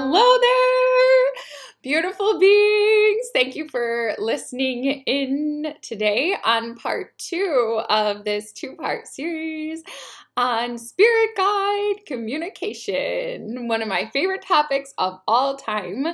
Hello there, beautiful beings. Thank you for listening in today on part 2 of this 2-part series on spirit guide communication, one of my favorite topics of all time.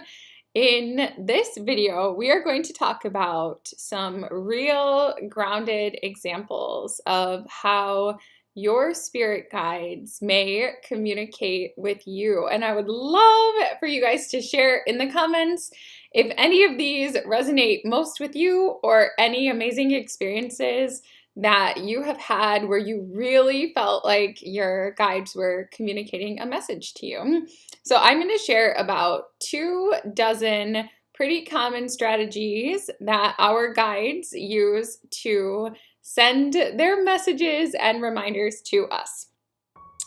In this video, we are going to talk about some real grounded examples of how your spirit guides may communicate with you. And I would love for you guys to share in the comments if any of these resonate most with you, or any amazing experiences that you have had where you really felt like your guides were communicating a message to you. So I'm going to share about 24 pretty common strategies that our guides use to send their messages and reminders to us.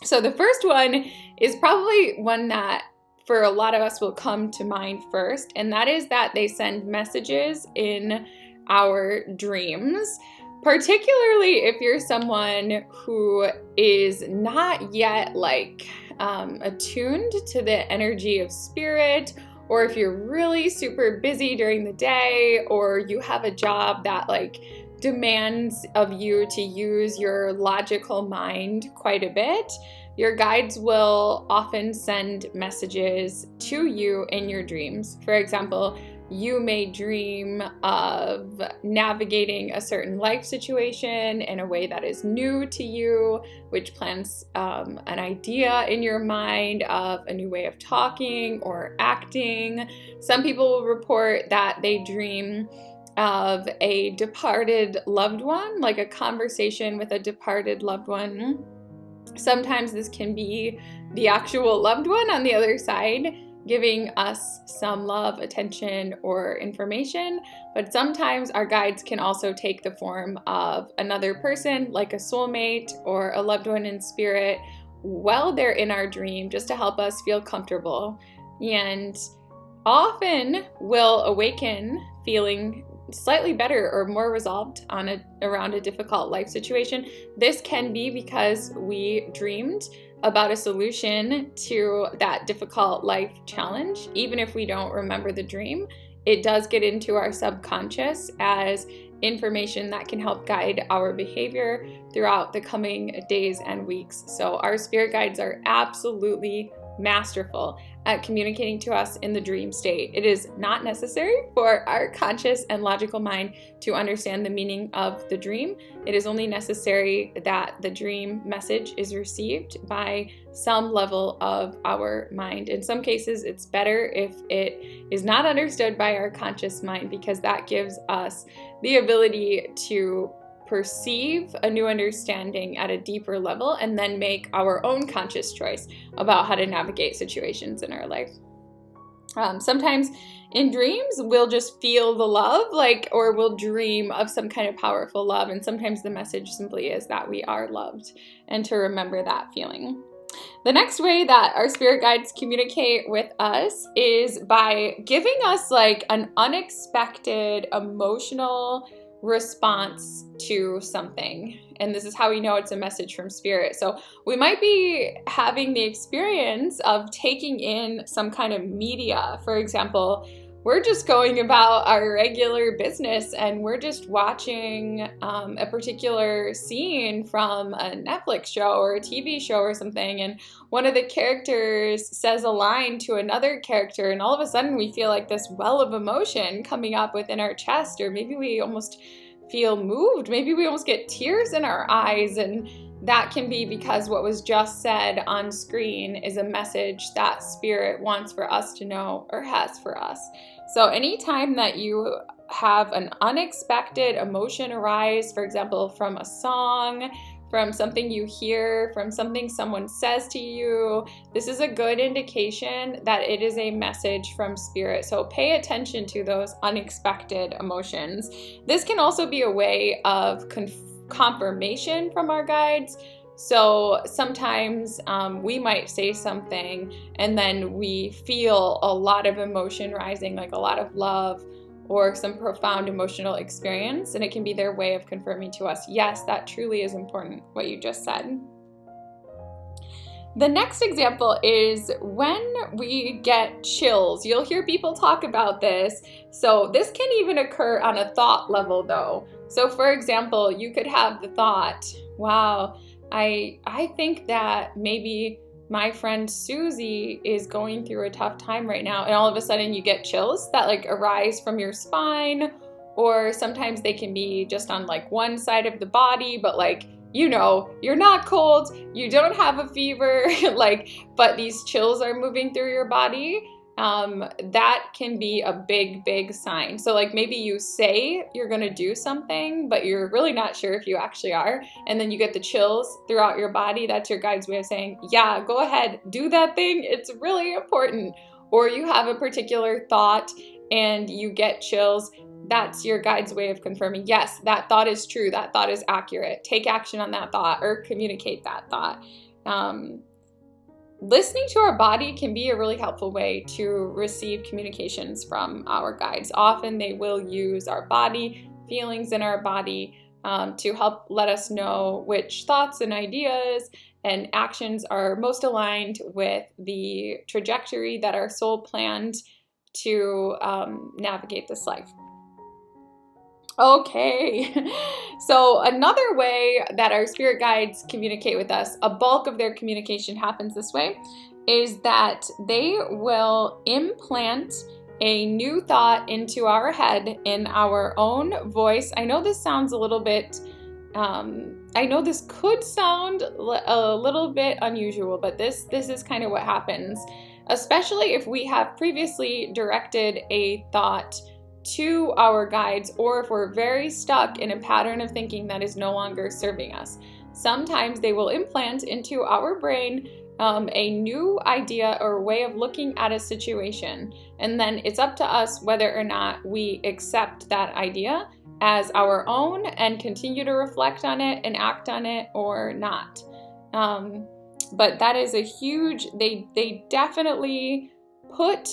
So the first one is probably one that for a lot of us will come to mind first, and that is that they send messages in our dreams. Particularly if you're someone who is not yet attuned to the energy of spirit, or if you're really super busy during the day, or you have a job that demands of you to use your logical mind quite a bit, your guides will often send messages to you in your dreams. For example, you may dream of navigating a certain life situation in a way that is new to you, which plants an idea in your mind of a new way of talking or acting. Some people will report that they dream of a departed loved one, like a conversation with a departed loved one. Sometimes this can be the actual loved one on the other side, giving us some love, attention, or information. But sometimes our guides can also take the form of another person, like a soulmate or a loved one in spirit, while they're in our dream, just to help us feel comfortable. And often we'll awaken feeling slightly better or more resolved around a difficult life situation. This can be because we dreamed about a solution to that difficult life challenge. Even if we don't remember the dream, it does get into our subconscious as information that can help guide our behavior throughout the coming days and weeks. So our spirit guides are absolutely masterful at communicating to us in the dream state. It is not necessary for our conscious and logical mind to understand the meaning of the dream. It is only necessary that the dream message is received by some level of our mind. In some cases, it's better if it is not understood by our conscious mind, because that gives us the ability to perceive a new understanding at a deeper level and then make our own conscious choice about how to navigate situations in our life. Sometimes in dreams, we'll just feel the love, or we'll dream of some kind of powerful love. And sometimes the message simply is that we are loved, and to remember that feeling. The next way that our spirit guides communicate with us is by giving us an unexpected emotional response to something. And this is how we know it's a message from spirit. So we might be having the experience of taking in some kind of media. For example, we're just going about our regular business and we're just watching a particular scene from a Netflix show or a TV show or something, and one of the characters says a line to another character, and all of a sudden we feel this well of emotion coming up within our chest, or maybe we almost feel moved, maybe we almost get tears in our eyes, and that can be because what was just said on screen is a message that spirit wants for us to know, or has for us. So anytime that you have an unexpected emotion arise, for example, from a song, from something you hear, from something someone says to you, this is a good indication that it is a message from spirit. So pay attention to those unexpected emotions. This can also be a way of confirmation from our guides. So sometimes we might say something and then we feel a lot of emotion rising, a lot of love or some profound emotional experience, and it can be their way of confirming to us, yes, that truly is important, what you just said. The next example is when we get chills. You'll hear people talk about this. So this can even occur on a thought level though. So for example, you could have the thought, wow, I think that maybe my friend Susie is going through a tough time right now. And all of a sudden you get chills that like arise from your spine, or sometimes they can be just on like one side of the body, but like, you know, you're not cold, you don't have a fever, like, but these chills are moving through your body. That can be a big, big sign. So like maybe you say you're gonna do something, but you're really not sure if you actually are. And then you get the chills throughout your body. That's your guide's way of saying, yeah, go ahead, do that thing. It's really important. Or you have a particular thought and you get chills. That's your guide's way of confirming, yes, that thought is true, that thought is accurate. Take action on that thought or communicate that thought. Listening to our body can be a really helpful way to receive communications from our guides. Often they will use our body, feelings in our body, to help let us know which thoughts and ideas and actions are most aligned with the trajectory that our soul planned to navigate this life. Okay, so another way that our spirit guides communicate with us, a bulk of their communication happens this way, is that they will implant a new thought into our head in our own voice. I know this sounds a little bit, I know this could sound a little bit unusual, but this is kind of what happens, especially if we have previously directed a thought to our guides, or if we're very stuck in a pattern of thinking that is no longer serving us. Sometimes they will implant into our brain a new idea or way of looking at a situation, and then it's up to us whether or not we accept that idea as our own and continue to reflect on it and act on it or not. But that is a huge, they definitely put,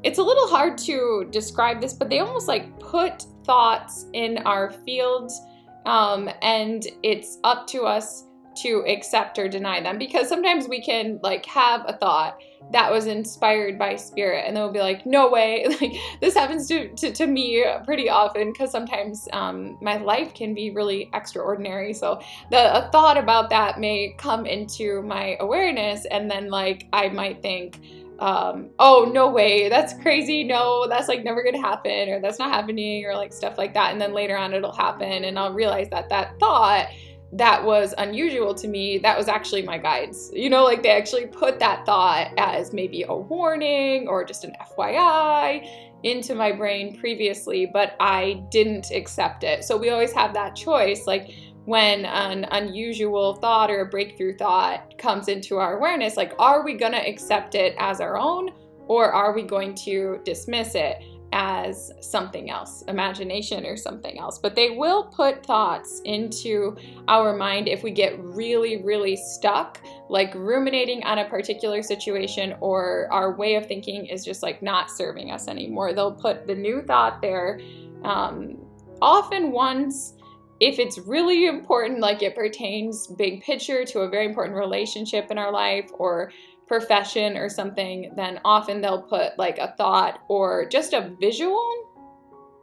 it's a little hard to describe this, but they almost like put thoughts in our fields, and it's up to us to accept or deny them, because sometimes we can like have a thought that was inspired by spirit and then we'll be like, no way. Like this happens to me pretty often, because sometimes my life can be really extraordinary. So a thought about that may come into my awareness, and then like I might think, oh, no way, that's crazy, no, that's like never gonna happen, or that's not happening, or like stuff like that. And then later on it'll happen and I'll realize that that thought that was unusual to me, that was actually my guides. You know, like they actually put that thought as maybe a warning or just an FYI into my brain previously, but I didn't accept it. So we always have that choice, like when an unusual thought or a breakthrough thought comes into our awareness, like, are we gonna accept it as our own, or are we going to dismiss it as something else, imagination or something else? But they will put thoughts into our mind if we get really, really stuck, like ruminating on a particular situation, or our way of thinking is just like not serving us anymore. They'll put the new thought there, often once, if it's really important, like it pertains big picture to a very important relationship in our life or profession or something, then often they'll put like a thought or just a visual.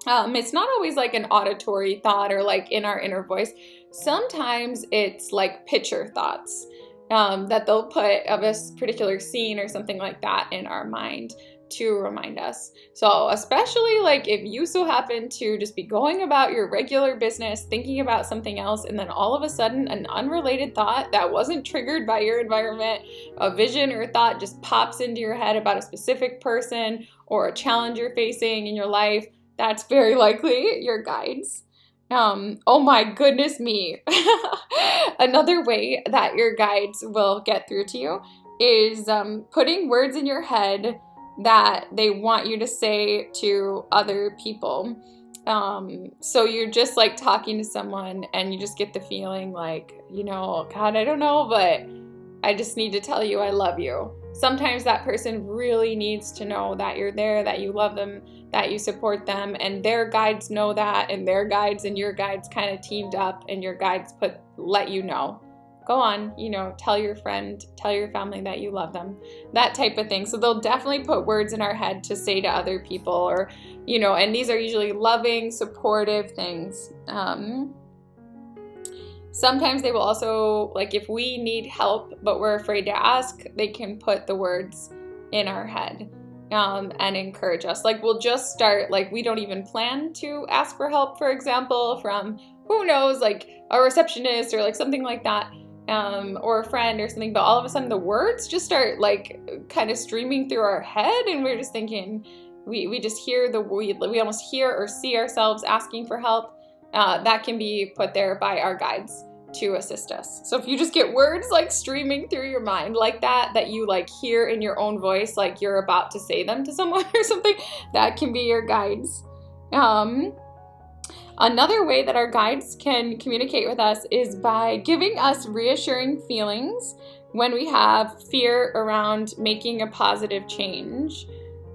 It's not always like an auditory thought or like in our inner voice. Sometimes it's like picture thoughts that they'll put of a particular scene or something like that in our mind to remind us. So especially like if you so happen to just be going about your regular business, thinking about something else, and then all of a sudden an unrelated thought that wasn't triggered by your environment, a vision or a thought just pops into your head about a specific person or a challenge you're facing in your life, that's very likely your guides. Oh my goodness me. Another way that your guides will get through to you is putting words in your head that they want you to say to other people. So you're just like talking to someone and you just get the feeling like, you know, God, I don't know, but I just need to tell you I love you. Sometimes that person really needs to know that you're there, that you love them, that you support them, and their guides know that, and their guides and your guides kind of teamed up, and your guides let you know go on, tell your friend, tell your family that you love them, that type of thing. So they'll definitely put words in our head to say to other people, or, and these are usually loving, supportive things. Sometimes they will also, like if we need help, but we're afraid to ask, they can put the words in our head and encourage us. Like we'll just start, like we don't even plan to ask for help, for example, from who knows, like a receptionist or like something like that. Or a friend or something, but all of a sudden the words just start like kind of streaming through our head, and we're just thinking, we just hear we almost hear or see ourselves asking for help. That can be put there by our guides to assist us. So if you just get words like streaming through your mind like that you like hear in your own voice, like you're about to say them to someone or something, that can be your guides. Another way that our guides can communicate with us is by giving us reassuring feelings when we have fear around making a positive change.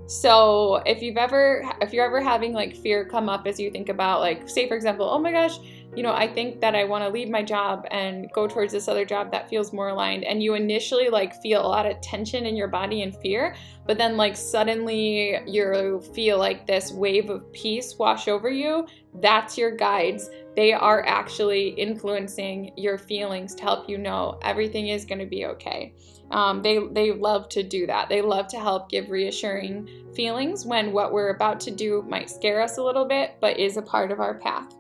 So if you're ever having like fear come up as you think about, like, say for example, oh my gosh, I think that I want to leave my job and go towards this other job that feels more aligned, and you initially like feel a lot of tension in your body and fear, but then like suddenly you feel like this wave of peace wash over you. That's your guides. They are actually influencing your feelings to help you know everything is going to be okay. They love to do that. They love to help give reassuring feelings when what we're about to do might scare us a little bit, but is a part of our path.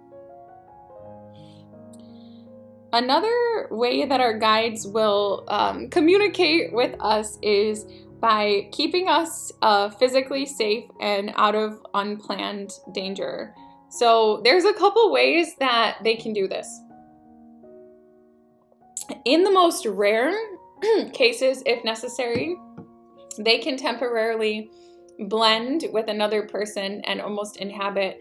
Another way that our guides will communicate with us is by keeping us physically safe and out of unplanned danger. So there's a couple ways that they can do this. In the most rare cases, if necessary, they can temporarily blend with another person and almost inhabit,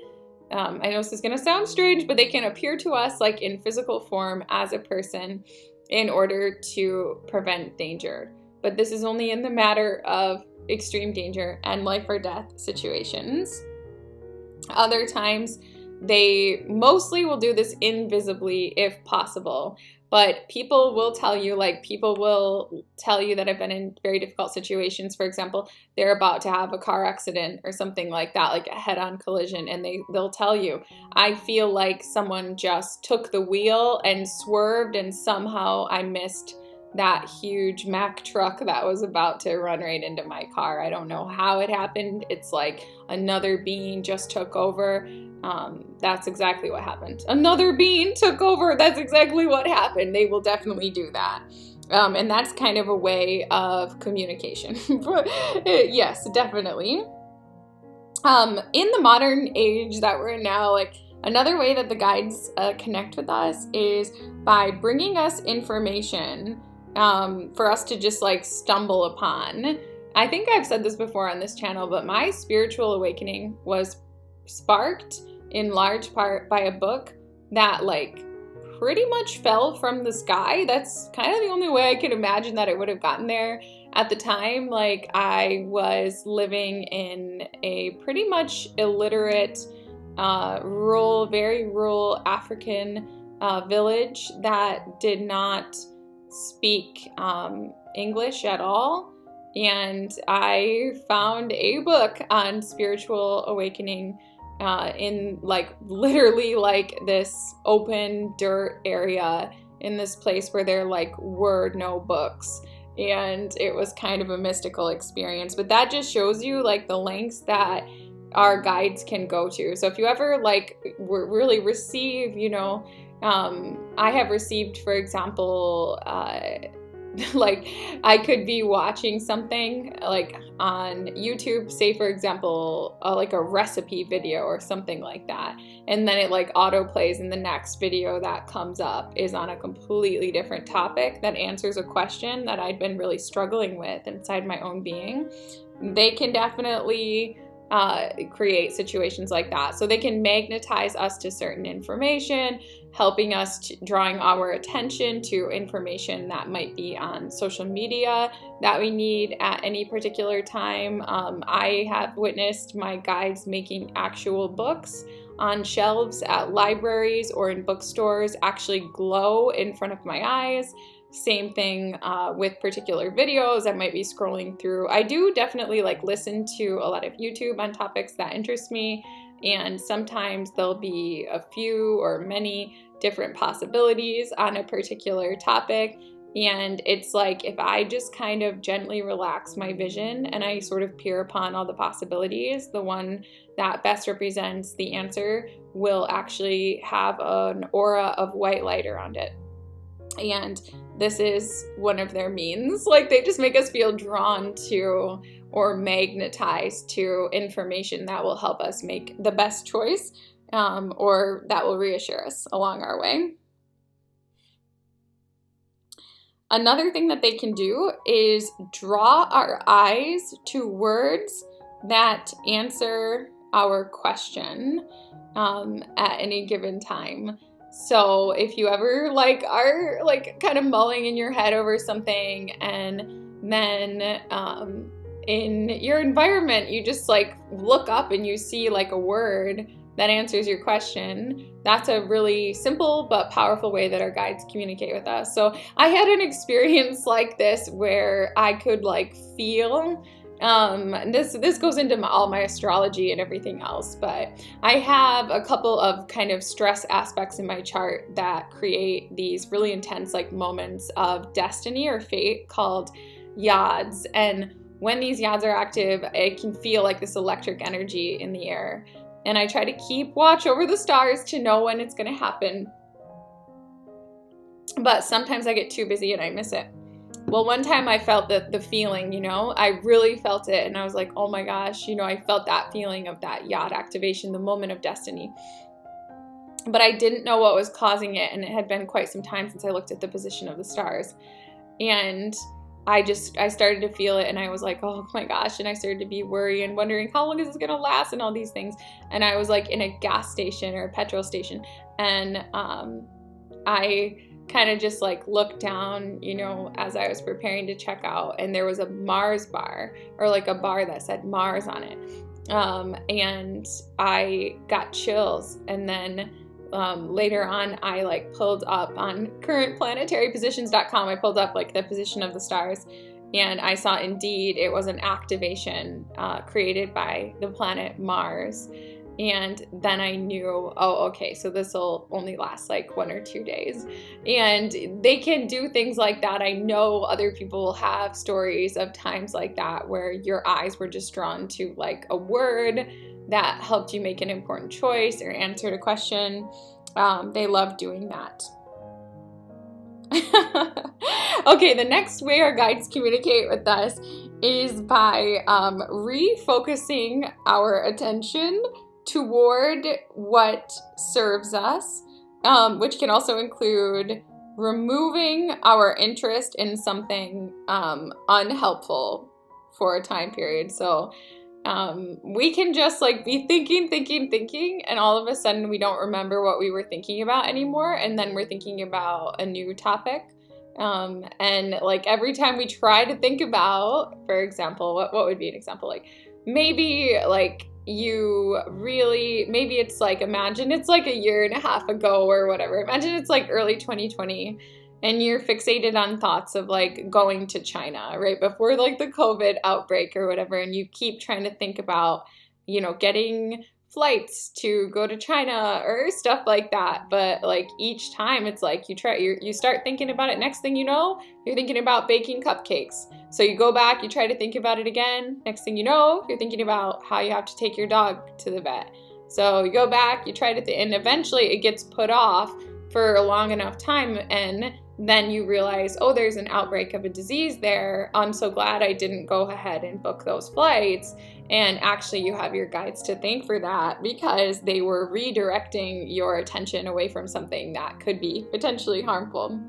I know this is going to sound strange, but they can appear to us like in physical form as a person in order to prevent danger. But this is only in the matter of extreme danger and life or death situations. Other times, they mostly will do this invisibly if possible. But people will tell you that have been in very difficult situations. For example, they're about to have a car accident or something like that, like a head-on collision, and they'll tell you, I feel like someone just took the wheel and swerved, and somehow I missed that huge Mack truck that was about to run right into my car. I don't know how it happened. It's like another being just took over. That's exactly what happened. Another being took over. That's exactly what happened. They will definitely do that. And that's kind of a way of communication. Yes, definitely. In the modern age that we're in now, like another way that the guides connect with us is by bringing us information for us to just like stumble upon. I think I've said this before on this channel, but my spiritual awakening was sparked in large part by a book that like pretty much fell from the sky. That's kind of the only way I could imagine that it would have gotten there at the time. Like I was living in a pretty much illiterate, very rural African village that did not speak English at all. And I found a book on spiritual awakening in like literally like this open dirt area in this place where there like were no books. And it was kind of a mystical experience. But that just shows you like the lengths that our guides can go to. So if you ever like really receive, I have received, for example, like I could be watching something like on YouTube, say for example, like a recipe video or something like that. And then it like auto plays and the next video that comes up is on a completely different topic that answers a question that I'd been really struggling with inside my own being. They can definitely create situations like that. So they can magnetize us to certain information, helping us drawing our attention to information that might be on social media that we need at any particular time. I have witnessed my guides making actual books on shelves at libraries or in bookstores actually glow in front of my eyes. Same thing with particular videos I might be scrolling through. I do definitely like listen to a lot of YouTube on topics that interest me, and sometimes there'll be a few or many different possibilities on a particular topic. And it's like, if I just kind of gently relax my vision and I sort of peer upon all the possibilities, the one that best represents the answer will actually have an aura of white light around it. And this is one of their means. Like, they just make us feel drawn to or magnetized to information that will help us make the best choice, or that will reassure us along our way. Another thing that they can do is draw our eyes to words that answer our question at any given time. So if you ever like are like kind of mulling in your head over something, and then in your environment you just like look up and you see like a word that answers your question, that's a really simple but powerful way that our guides communicate with us. So I had an experience like this where I could like feel, this goes into all my astrology and everything else, but I have a couple of kind of stress aspects in my chart that create these really intense like moments of destiny or fate called yads. And when these yads are active, I can feel like this electric energy in the air. And I try to keep watch over the stars to know when it's going to happen. But sometimes I get too busy and I miss it. Well, one time I felt the feeling, you know, I really felt it. And I was like, oh my gosh, you know, I felt that feeling of that yod activation, the moment of destiny. But I didn't know what was causing it. And it had been quite some time since I looked at the position of the stars. And I started to feel it, and I was like, oh my gosh. And I started to be worried and wondering, how long is this going to last, and all these things. And I was like in a gas station or a petrol station. And I kind of just like looked down, you know, as I was preparing to check out, and there was a Mars bar, or like a bar that said Mars on it. And I got chills. And then later on, I like pulled up on currentplanetarypositions.com. I pulled up like the position of the stars, and I saw indeed it was an activation created by the planet Mars. And then I knew, oh, okay, so this will only last like 1 or 2 days. And they can do things like that. I know other people have stories of times like that where your eyes were just drawn to like a word that helped you make an important choice or answered a question. They love doing that. Okay, the next way our guides communicate with us is by refocusing our attention toward what serves us, which can also include removing our interest in something unhelpful for a time period. So we can just like be thinking, and all of a sudden we don't remember what we were thinking about anymore, and then we're thinking about a new topic. And like every time we try to think about, for example, what would be an example? Like maybe like maybe it's like, imagine it's like a year and a half ago or whatever. Imagine it's like early 2020. And you're fixated on thoughts of like going to China right before like the COVID outbreak or whatever. And you keep trying to think about, you know, getting flights to go to China or stuff like that. But like each time it's like you start thinking about it. Next thing you know, you're thinking about baking cupcakes. So you go back, you try to think about it again. Next thing you know, you're thinking about how you have to take your dog to the vet. So you go back, you try to, and eventually it gets put off for a long enough time, and then you realize, oh, there's an outbreak of a disease there. I'm so glad I didn't go ahead and book those flights. And actually you have your guides to thank for that, because they were redirecting your attention away from something that could be potentially harmful.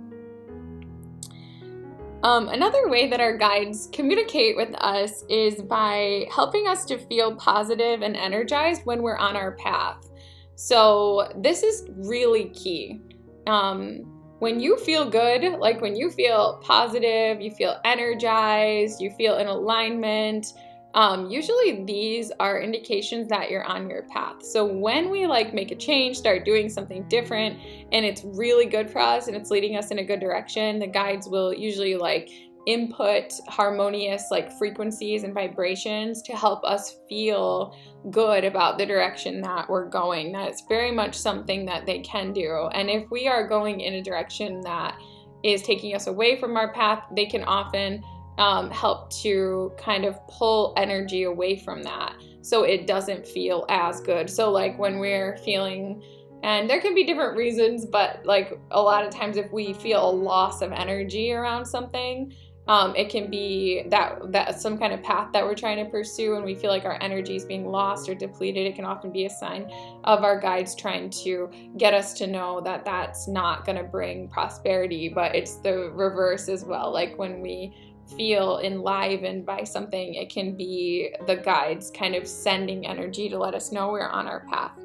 Another way that our guides communicate with us is by helping us to feel positive and energized when we're on our path. So this is really key. When you feel good, like when you feel positive, you feel energized, you feel in alignment, Usually these are indications that you're on your path. So when we like make a change, start doing something different, and it's really good for us and it's leading us in a good direction, the guides will usually like input harmonious like frequencies and vibrations to help us feel good about the direction that we're going. That's very much something that they can do. And if we are going in a direction that is taking us away from our path, they can often help to kind of pull energy away from that so it doesn't feel as good. So like when we're feeling, and there can be different reasons, but like a lot of times if we feel a loss of energy around something, it can be that some kind of path that we're trying to pursue and we feel like our energy is being lost or depleted. It can often be a sign of our guides trying to get us to know that that's not going to bring prosperity, but it's the reverse as well. Like when we feel enlivened by something, it can be the guides kind of sending energy to let us know we're on our path.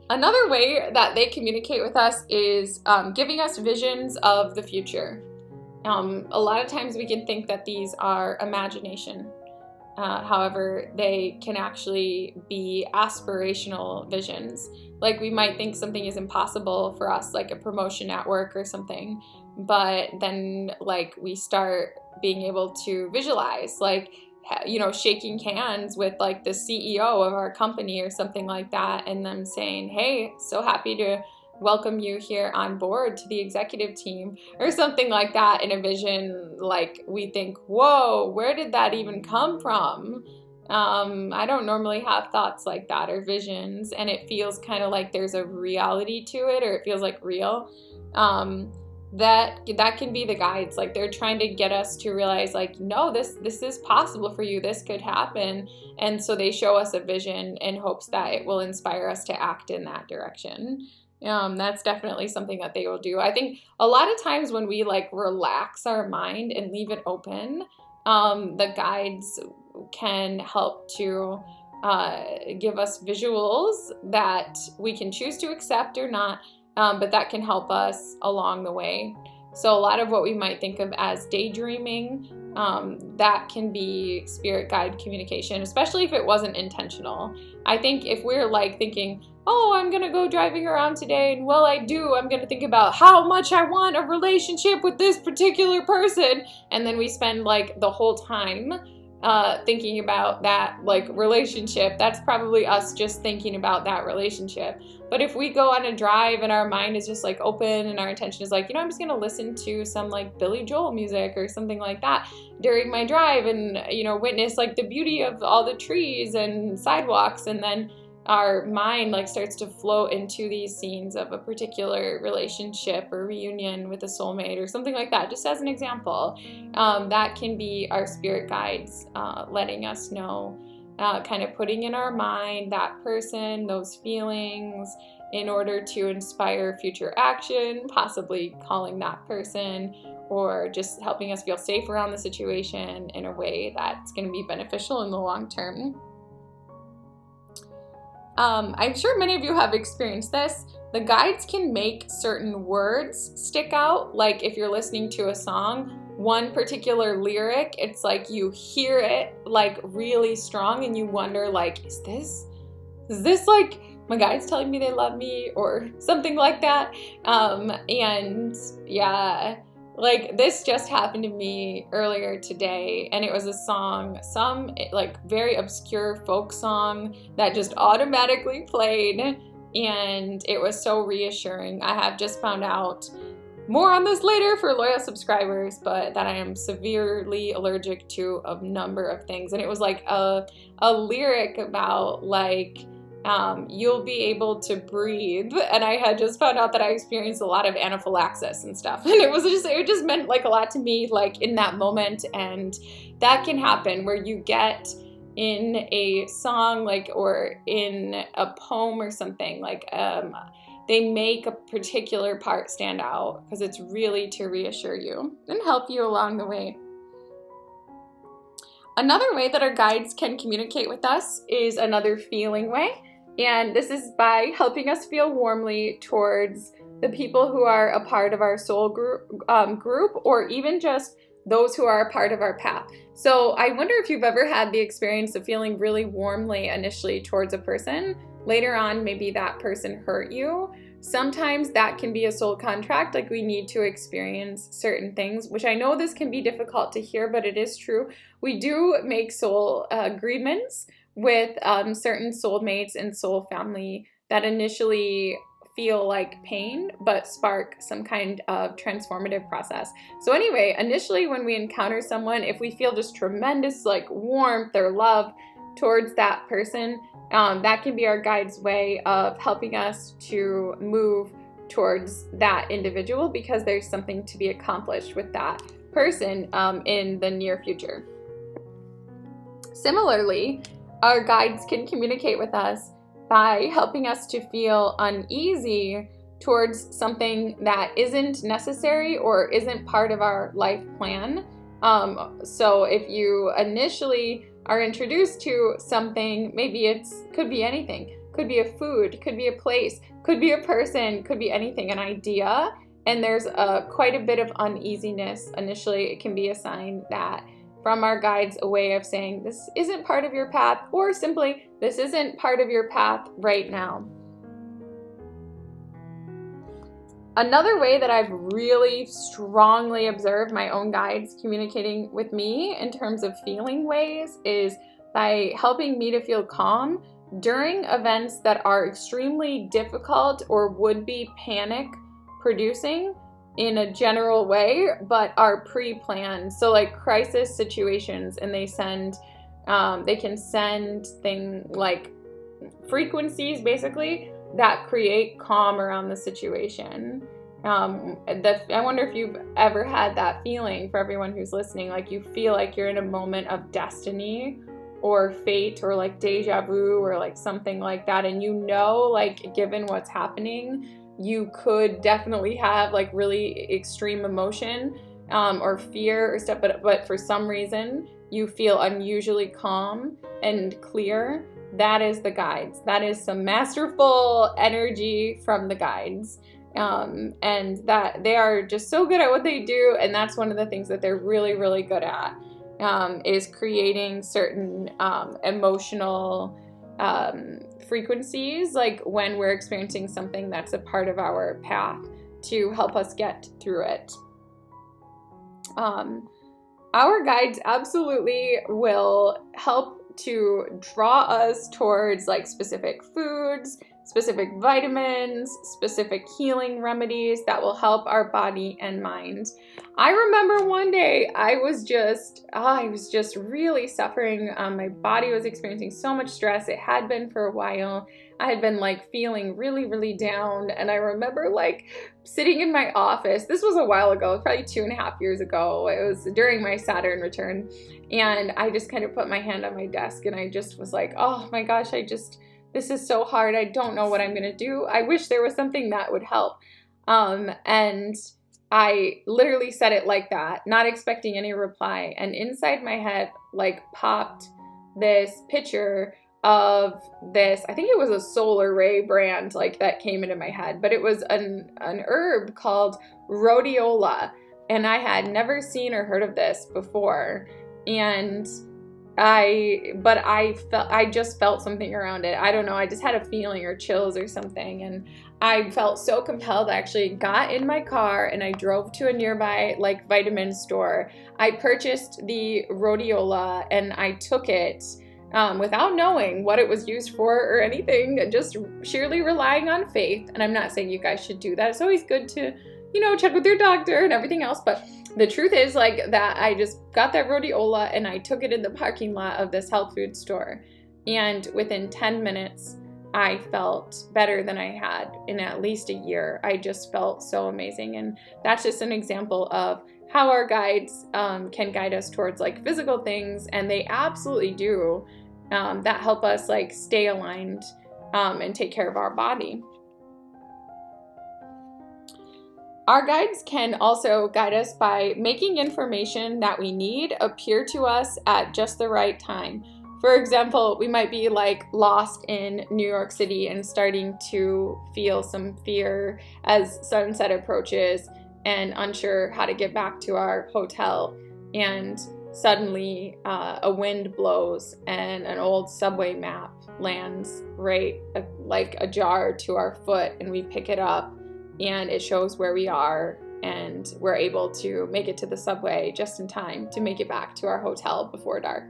Another way that they communicate with us is giving us visions of the future. A lot of times we can think that these are imagination. However, they can actually be aspirational visions. Like we might think something is impossible for us, like a promotion at work or something, but then like we start being able to visualize, like, you know, shaking hands with like the CEO of our company or something like that, and them saying, hey, so happy to welcome you here on board to the executive team or something like that in a vision. Like we think, whoa, where did that even come from? I don't normally have thoughts like that or visions, and it feels kind of like there's a reality to it, or it feels like real. That can be the guides. Like they're trying to get us to realize like, no, this is possible for you. This could happen. And so they show us a vision in hopes that it will inspire us to act in that direction. That's definitely something that they will do. I think a lot of times when we like relax our mind and leave it open, the guides can help to give us visuals that we can choose to accept or not, but that can help us along the way. So a lot of what we might think of as daydreaming, that can be spirit guide communication, especially if it wasn't intentional. I think if we're like thinking, oh, I'm going to go driving around today, and while I do, I'm going to think about how much I want a relationship with this particular person, and then we spend like the whole time thinking about that like relationship, that's probably us just thinking about that relationship. But if we go on a drive and our mind is just like open and our intention is like, you know, I'm just going to listen to some like Billy Joel music or something like that during my drive and, you know, witness like the beauty of all the trees and sidewalks, and then our mind like starts to float into these scenes of a particular relationship or reunion with a soulmate or something like that, just as an example. That can be our spirit guides letting us know, kind of putting in our mind that person, those feelings, in order to inspire future action, possibly calling that person, or just helping us feel safe around the situation in a way that's going to be beneficial in the long term. I'm sure many of you have experienced this. The guides can make certain words stick out. Like if you're listening to a song, one particular lyric, it's like you hear it like really strong and you wonder like, is this like my guides telling me they love me or something like that? And yeah, like this just happened to me earlier today, and it was a song, some like very obscure folk song that just automatically played, and it was so reassuring. I have just found out, more on this later for loyal subscribers, but that I am severely allergic to a number of things. And it was like a lyric about like, you'll be able to breathe. And I had just found out that I experienced a lot of anaphylaxis and stuff. And it just meant like a lot to me, like in that moment. And that can happen where you get in a song, like, or in a poem or something, like, they make a particular part stand out because it's really to reassure you and help you along the way. Another way that our guides can communicate with us is another feeling way. And this is by helping us feel warmly towards the people who are a part of our soul group, or even just those who are a part of our path. So I wonder if you've ever had the experience of feeling really warmly initially towards a person. Later on, maybe that person hurt you. Sometimes that can be a soul contract, like we need to experience certain things, which I know this can be difficult to hear, but it is true. We do make soul agreements with certain soulmates and soul family that initially feel like pain, but spark some kind of transformative process. So anyway, initially when we encounter someone, if we feel just tremendous like warmth or love towards that person, that can be our guide's way of helping us to move towards that individual, because there's something to be accomplished with that person in the near future. Similarly, our guides can communicate with us by helping us to feel uneasy towards something that isn't necessary or isn't part of our life plan. So if you initially are introduced to something, maybe could be anything, could be a food, could be a place, could be a person, could be anything, an idea, and there's quite a bit of uneasiness initially, it can be a sign that from our guides, a way of saying this isn't part of your path, or simply this isn't part of your path right now. Another way that I've really strongly observed my own guides communicating with me in terms of feeling ways is by helping me to feel calm during events that are extremely difficult or would be panic producing in a general way, but are pre-planned. So like crisis situations, and they can send things like frequencies basically that create calm around the situation. I wonder if you've ever had that feeling, for everyone who's listening, like you feel like you're in a moment of destiny or fate or like deja vu or like something like that, and you know, like given what's happening, you could definitely have like really extreme emotion or fear or stuff, but for some reason you feel unusually calm and clear. That is the guides. That is some masterful energy from the guides. And that they are just so good at what they do. And that's one of the things that they're really, really good at, is creating certain emotional frequencies, like when we're experiencing something that's a part of our path, to help us get through it. Our guides absolutely will help to draw us towards like specific foods, specific vitamins, specific healing remedies that will help our body and mind. I remember one day I was just really suffering. My body was experiencing so much stress. It had been for a while. I had been like feeling really, really down. And I remember like sitting in my office. This was a while ago, probably 2.5 years ago. It was during my Saturn return. And I just kind of put my hand on my desk and I just was like, oh my gosh, this is so hard. I don't know what I'm going to do. I wish there was something that would help. And I literally said it like that, not expecting any reply. And inside my head, like popped this picture of this, I think it was a solar ray brand, like that came into my head, but it was an herb called rhodiola. And I had never seen or heard of this before. And I just felt something around it. I don't know. I just had a feeling or chills or something. And I felt so compelled. I actually got in my car and I drove to a nearby like vitamin store. I purchased the rhodiola and I took it without knowing what it was used for or anything, just sheerly relying on faith. And I'm not saying you guys should do that. It's always good to, check with your doctor and everything else. But the truth is like that I just got that rhodiola and I took it in the parking lot of this health food store. And within 10 minutes, I felt better than I had in at least a year. I just felt so amazing. And that's just an example of how our guides can guide us towards like physical things. And they absolutely do that help us like stay aligned and take care of our body. Our guides can also guide us by making information that we need appear to us at just the right time. For example, we might be like lost in New York City and starting to feel some fear as sunset approaches and unsure how to get back to our hotel. and suddenly a wind blows and an old subway map lands right like ajar to our foot, and we pick it up and it shows where we are, and we're able to make it to the subway just in time to make it back to our hotel before dark.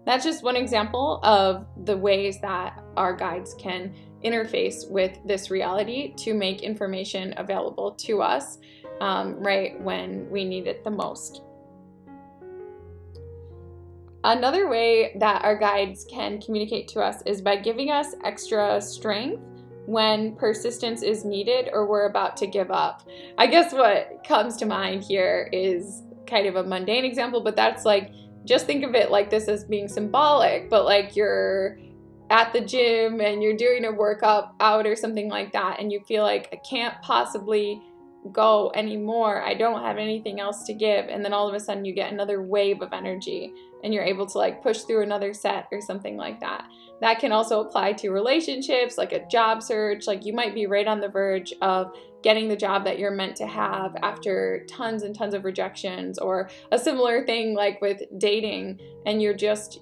That's just one example of the ways that our guides can interface with this reality to make information available to us right when we need it the most. Another way that our guides can communicate to us is by giving us extra strength when persistence is needed or we're about to give up. I guess what comes to mind here is kind of a mundane example, but that's like, just think of it like this as being symbolic, but like you're at the gym and you're doing a workout out or something like that, and you feel like, I can't possibly go anymore, I don't have anything else to give, and then all of a sudden you get another wave of energy and you're able to like push through another set or something like that. That can also apply to relationships, like a job search. Like you might be right on the verge of getting the job that you're meant to have after tons and tons of rejections, or a similar thing like with dating, and you're just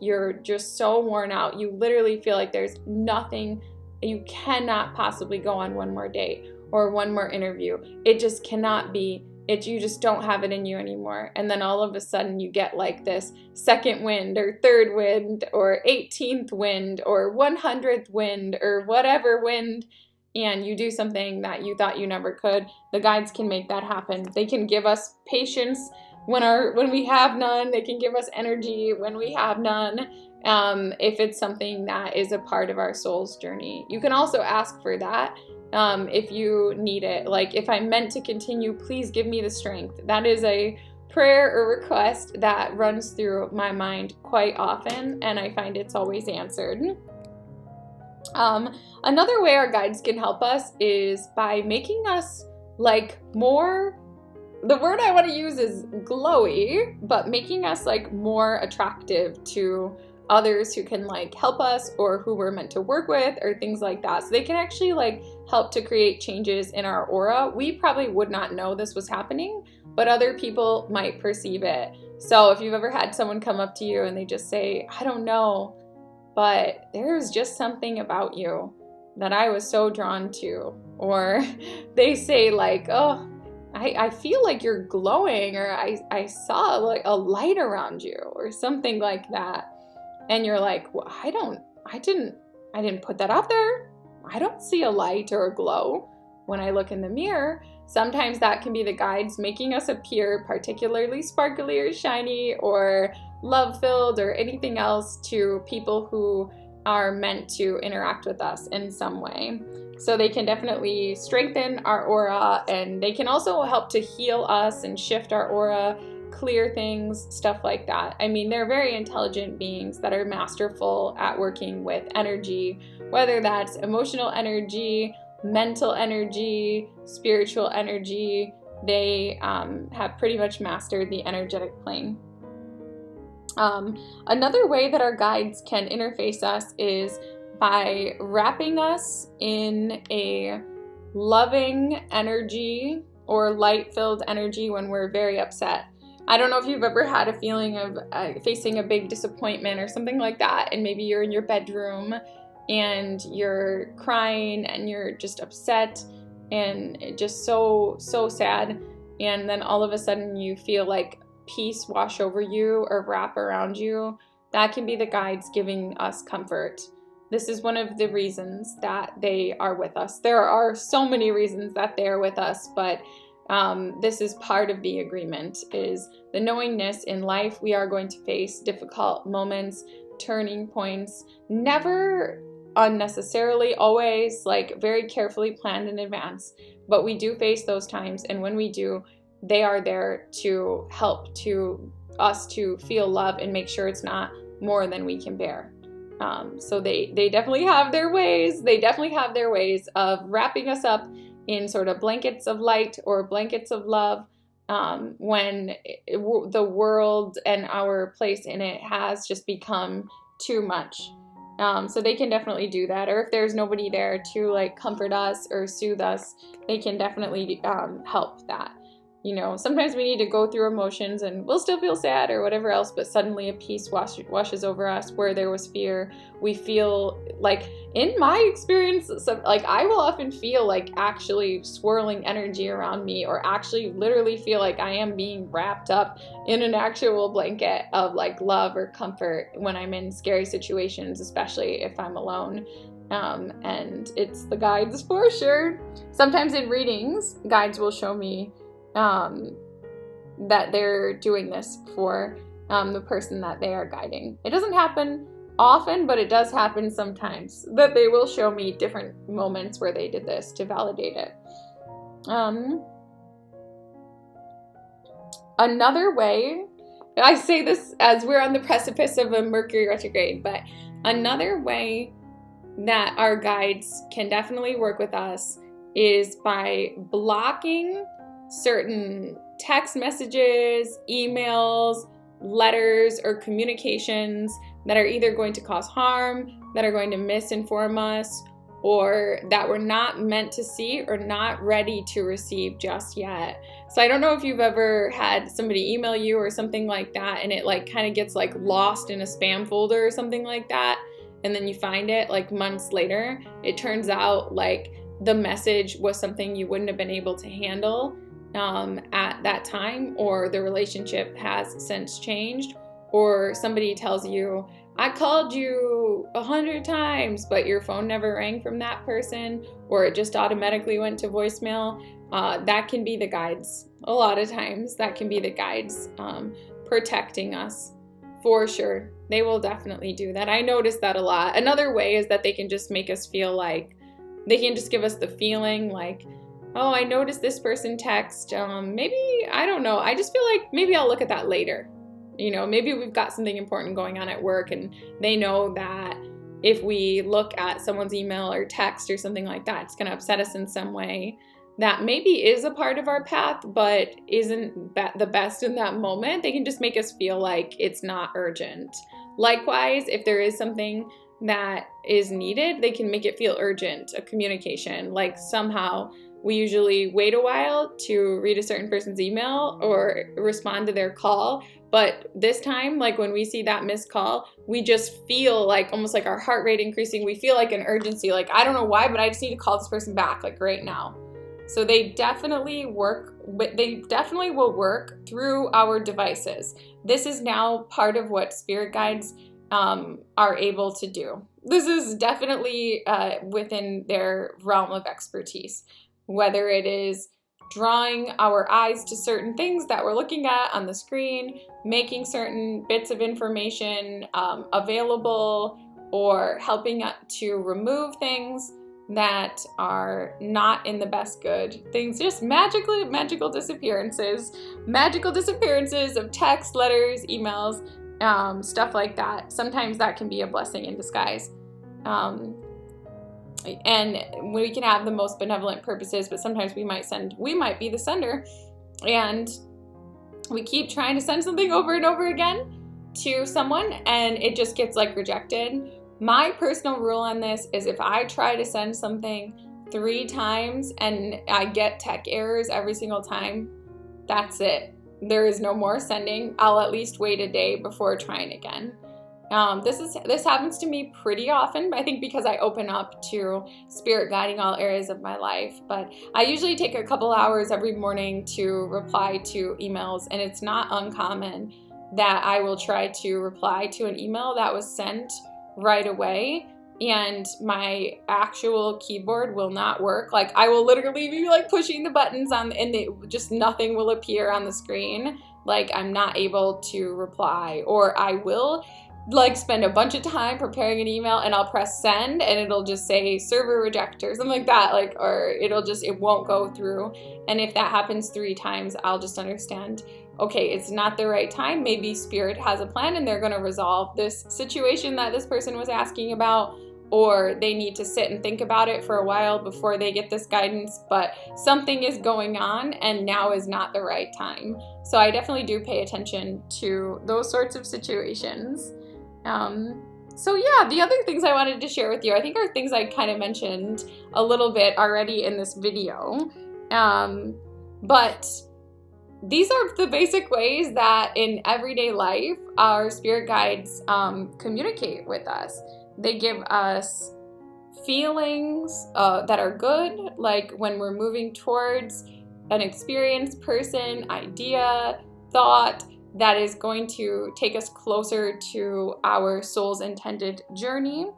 so worn out. You literally feel like there's nothing, you cannot possibly go on one more date or one more interview. It just cannot be. You just don't have it in you anymore. And then all of a sudden you get like this second wind or third wind or 18th wind or 100th wind or whatever wind, and you do something that you thought you never could. The guides can make that happen. They can give us patience when we have none. They can give us energy when we have none. If it's something that is a part of our soul's journey. You can also ask for that. If you need it, like, if I'm meant to continue, please give me the strength. That is a prayer or request that runs through my mind quite often, and I find it's always answered. Another way our guides can help us is by making us like more, the word I want to use is glowy, but making us like more attractive to others who can like help us or who we're meant to work with or things like that. So they can actually like help to create changes in our aura. We probably would not know this was happening, but other people might perceive it. So if you've ever had someone come up to you and they just say, I don't know, but there's just something about you that I was so drawn to, or they say like, oh, I feel like you're glowing, or I saw like a light around you or something like that. And you're like, well, I didn't put that out there. I don't see a light or a glow when I look in the mirror. Sometimes that can be the guides making us appear particularly sparkly or shiny or love-filled or anything else to people who are meant to interact with us in some way. So they can definitely strengthen our aura, and they can also help to heal us and shift our aura, clear things, stuff like that. I mean, they're very intelligent beings that are masterful at working with energy, whether that's emotional energy, mental energy, spiritual energy. They have pretty much mastered the energetic plane. Another way that our guides can interface us is by wrapping us in a loving energy or light-filled energy when we're very upset. I don't know if you've ever had a feeling of facing a big disappointment or something like that, and maybe you're in your bedroom and you're crying and you're just upset and just so sad, and then all of a sudden you feel like peace wash over you or wrap around you. That can be the guides giving us comfort. This is one of the reasons that they are with us. There are so many reasons that they are with us, but this is part of the agreement, is the knowingness in life we are going to face difficult moments, turning points, never unnecessarily, always like very carefully planned in advance, but we do face those times, and when we do, they are there to help to us to feel love and make sure it's not more than we can bear. So they definitely have their ways. They definitely have their ways of wrapping us up in sort of blankets of light or blankets of love when the world and our place in it has just become too much. So they can definitely do that. Or if there's nobody there to like comfort us or soothe us, they can definitely help that. You know, sometimes we need to go through emotions and we'll still feel sad or whatever else, but suddenly a peace washes over us. Where there was fear, we feel like, in my experience, like I will often feel like actually swirling energy around me, or actually literally feel like I am being wrapped up in an actual blanket of like love or comfort when I'm in scary situations, especially if I'm alone. And it's the guides for sure. Sometimes in readings, guides will show me that they're doing this for the person that they are guiding. It doesn't happen often, but it does happen sometimes that they will show me different moments where they did this to validate it. Another way, I say this as we're on the precipice of a Mercury retrograde, but another way that our guides can definitely work with us is by blocking certain text messages, emails, letters, or communications that are either going to cause harm, that are going to misinform us, or that we're not meant to see or not ready to receive just yet. So I don't know if you've ever had somebody email you or something like that, and it like kind of gets like lost in a spam folder or something like that, and then you find it like months later. It turns out like the message was something you wouldn't have been able to handle at that time, or the relationship has since changed, or somebody tells you, I called you 100 times, but your phone never rang from that person, or it just automatically went to voicemail. That can be the guides. A lot of times that can be the guides protecting us, for sure. They will definitely do that. I notice that a lot. Another way is that they can just make us feel like, they can just give us the feeling like, oh, I noticed this person text, maybe, I don't know, I just feel like maybe I'll look at that later. You know, maybe we've got something important going on at work and they know that if we look at someone's email or text or something like that, it's going to upset us in some way that maybe is a part of our path, but isn't the best in that moment. They can just make us feel like it's not urgent. Likewise, if there is something that is needed, they can make it feel urgent, a communication, like somehow we usually wait a while to read a certain person's email or respond to their call. But this time, like when we see that missed call, we just feel like almost like our heart rate increasing. We feel like an urgency, like, I don't know why, but I just need to call this person back like right now. So they definitely will work through our devices. This is now part of what spirit guides are able to do. This is definitely within their realm of expertise. Whether it is drawing our eyes to certain things that we're looking at on the screen, making certain bits of information available, or helping to remove things that are not in the best good. Things just magical disappearances of text, letters, emails, stuff like that. Sometimes that can be a blessing in disguise. And we can have the most benevolent purposes, but sometimes we might be the sender, and we keep trying to send something over and over again to someone and it just gets like rejected. My personal rule on this is if I try to send something 3 times and I get tech errors every single time, that's it. There is no more sending. I'll at least wait a day before trying again. This happens to me pretty often, I think because I open up to spirit guiding all areas of my life. But I usually take a couple hours every morning to reply to emails, and it's not uncommon that I will try to reply to an email that was sent right away and my actual keyboard will not work. Like I will literally be like pushing the buttons on and just nothing will appear on the screen. Like I'm not able to reply, or I will like spend a bunch of time preparing an email and I'll press send and it'll just say server reject or something like that, like, or it won't go through. And if that happens 3 times, I'll just understand, okay, it's not the right time. Maybe spirit has a plan and they're going to resolve this situation that this person was asking about, or they need to sit and think about it for a while before they get this guidance, but something is going on and now is not the right time. So I definitely do pay attention to those sorts of situations. So yeah, the other things I wanted to share with you, I think are things I kind of mentioned a little bit already in this video. But these are the basic ways that in everyday life, our spirit guides communicate with us. They give us feelings that are good, like when we're moving towards an experience, person, idea, thought that is going to take us closer to our soul's intended journey.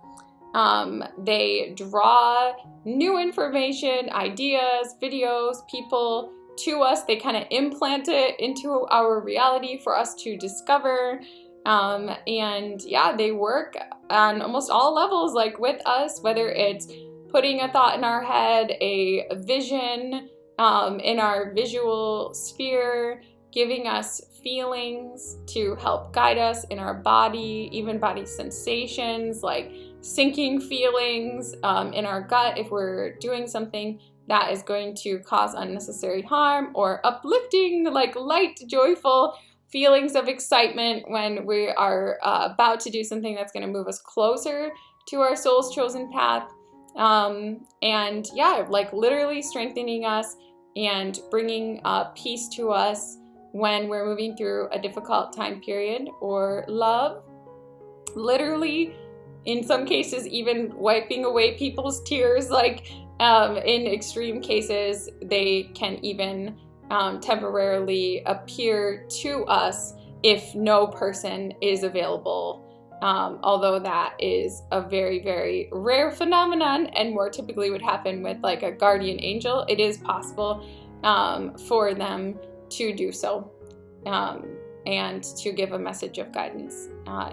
They draw new information, ideas, videos, people to us. They kind of implant it into our reality for us to discover. And yeah, they work on almost all levels, like with us, whether it's putting a thought in our head, a vision in our visual sphere, giving us feelings to help guide us in our body, even body sensations like sinking feelings in our gut if we're doing something that is going to cause unnecessary harm, or uplifting, like light, joyful feelings of excitement when we are about to do something that's going to move us closer to our soul's chosen path. And yeah, like literally strengthening us and bringing peace to us when we're moving through a difficult time period, or love, literally in some cases even wiping away people's tears. Like in extreme cases, they can even temporarily appear to us if no person is available. Although that is a very, very rare phenomenon and more typically would happen with like a guardian angel, it is possible for them to do so and to give a message of guidance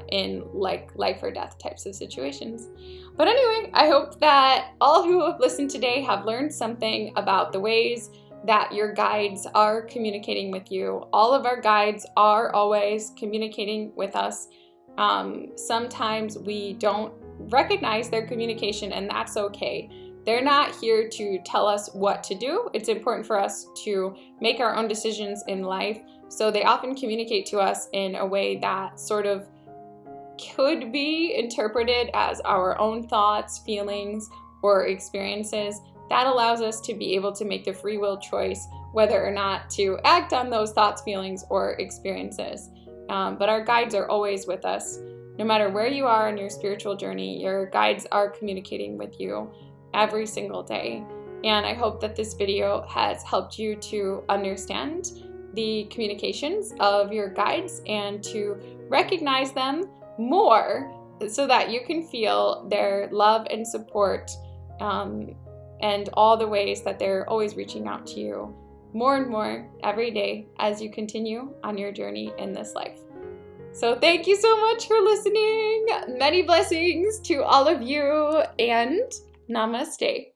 in like life or death types of situations. But anyway, I hope that all who have listened today have learned something about the ways that your guides are communicating with you. All of our guides are always communicating with us. Sometimes we don't recognize their communication, and that's okay. They're not here to tell us what to do. It's important for us to make our own decisions in life. So they often communicate to us in a way that sort of could be interpreted as our own thoughts, feelings, or experiences. That allows us to be able to make the free will choice whether or not to act on those thoughts, feelings, or experiences. But our guides are always with us. No matter where you are in your spiritual journey, your guides are communicating with you every single day. And I hope that this video has helped you to understand the communications of your guides and to recognize them more so that you can feel their love and support and all the ways that they're always reaching out to you more and more every day as you continue on your journey in this life. So thank you so much for listening. Many blessings to all of you, and namaste.